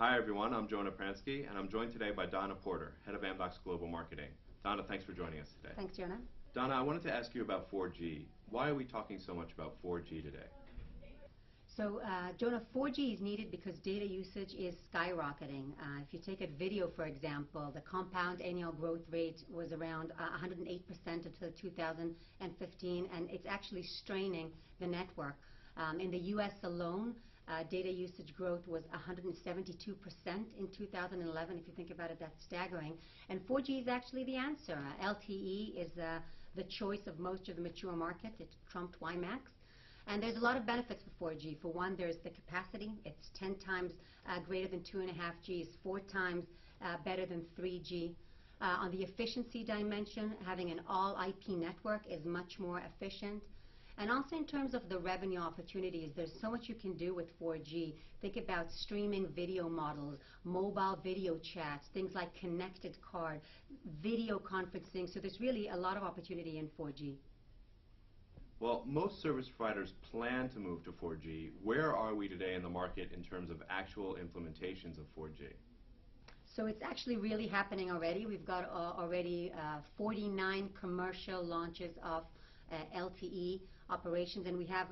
Hi everyone, I'm Jonah Pransky, and I'm joined today by Donna Porter, Head of Amdocs Global Marketing. Donna, thanks for joining us today. Thanks, Jonah. Donna, I wanted to ask you about 4G. Why are we talking so much about 4G today? So, Jonah, 4G is needed because data usage is skyrocketing. If you take a video, for example, the compound annual growth rate was around 108% until 2015, and it's actually straining the network. In the U.S. alone, data usage growth was 172% in 2011. If you think about it, that's staggering. And 4G is actually the answer. LTE is the choice of most of the mature markets. It trumped WiMAX. And there's a lot of benefits for 4G. For one, there's the capacity. It's 10 times greater than 2.5G. It's 4 times better than 3G. On the efficiency dimension, having an all-IP network is much more efficient. And also in terms of the revenue opportunities, there's so much you can do with 4G. Think about streaming video models, mobile video chats, things like connected card, video conferencing. So there's really a lot of opportunity in 4G. Well, most service providers plan to move to 4G. Where are we today in the market in terms of actual implementations of 4G? So it's actually really happening already. We've got already 49 commercial launches of LTE operations, and we have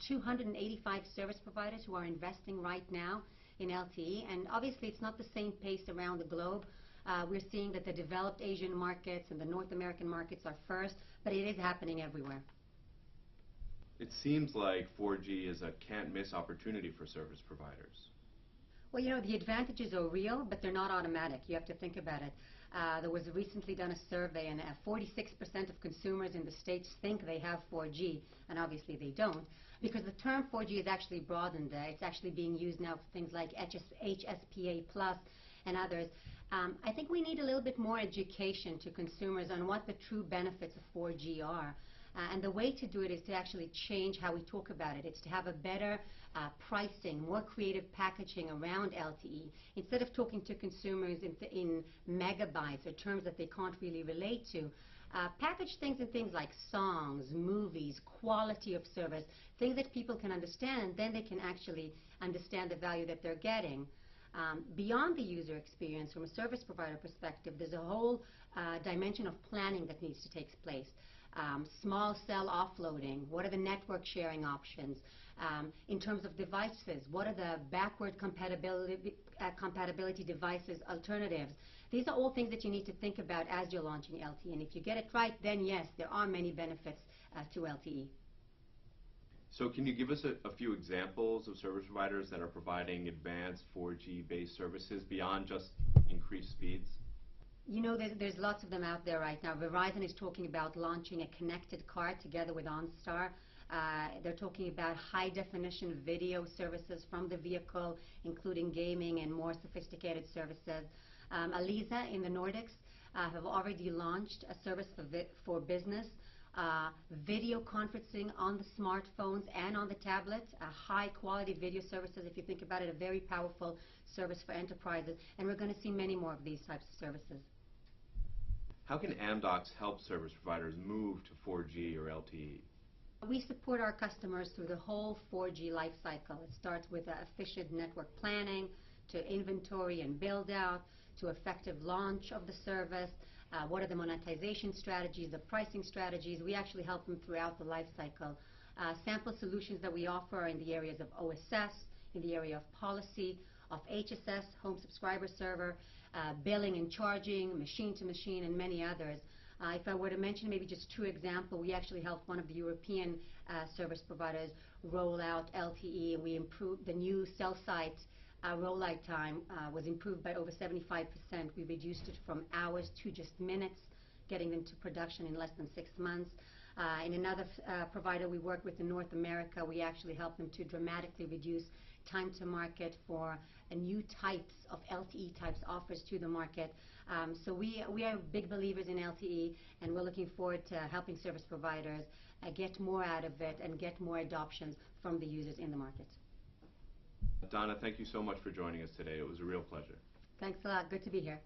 285 service providers who are investing right now in LTE. And obviously it's not the same pace around the globe. We're seeing that the developed Asian markets and the North American markets are first, but it is happening everywhere. It seems like 4G is a can't-miss opportunity for service providers. Well, you know, the advantages are real, but they're not automatic. You have to think about it. There was recently done a survey, and 46% of consumers in the States think they have 4G, and obviously they don't, because the term 4G is actually broadened. It's actually being used now for things like HSPA Plus and others. I think we need a little bit more education to consumers on what the true benefits of 4G are. And the way to do it is to actually change how we talk about it. It's to have a better pricing, more creative packaging around LTE. Instead of talking to consumers in megabytes or terms that they can't really relate to, package things in things like songs, movies, quality of service, things that people can understand, and then they can actually understand the value that they're getting. Beyond the user experience, from a service provider perspective, there's a whole dimension of planning that needs to take place. Small cell offloading, what are the network sharing options? In terms of devices, what are the backward compatibility devices alternatives? These are all things that you need to think about as you're launching LTE, and if you get it right, then yes, there are many benefits to LTE. So can you give us a few examples of service providers that are providing advanced 4G-based services beyond just increased speeds? You know, there's lots of them out there right now. Verizon is talking about launching a connected car together with OnStar. They're talking about high-definition video services from the vehicle, including gaming and more sophisticated services. Aliza in the Nordics have already launched a service for business, video conferencing on the smartphones and on the tablets, high-quality video services. If you think about it, a very powerful service for enterprises, and we're going to see many more of these types of services. How can Amdocs help service providers move to 4G or LTE? We support our customers through the whole 4G life cycle. It starts with efficient network planning, to inventory and build out, to effective launch of the service. What are the monetization strategies, the pricing strategies? We actually help them throughout the life cycle. Sample solutions that we offer are in the areas of OSS, in the area of policy, of HSS, home subscriber server, billing and charging, machine-to-machine, and many others. If I were to mention maybe just 2 examples, we actually helped one of the European service providers roll out LTE, and we improved the new cell site rollout time was improved by over 75%. We reduced it from hours to just minutes, getting them to production in less than 6 months. In another provider we work with in North America, we actually helped them to dramatically reduce time to market for new types of LTE types offers to the market. So we are big believers in LTE, and we're looking forward to helping service providers get more out of it and get more adoptions from the users in the market. Donna, thank you so much for joining us today. It was a real pleasure. Thanks a lot. Good to be here.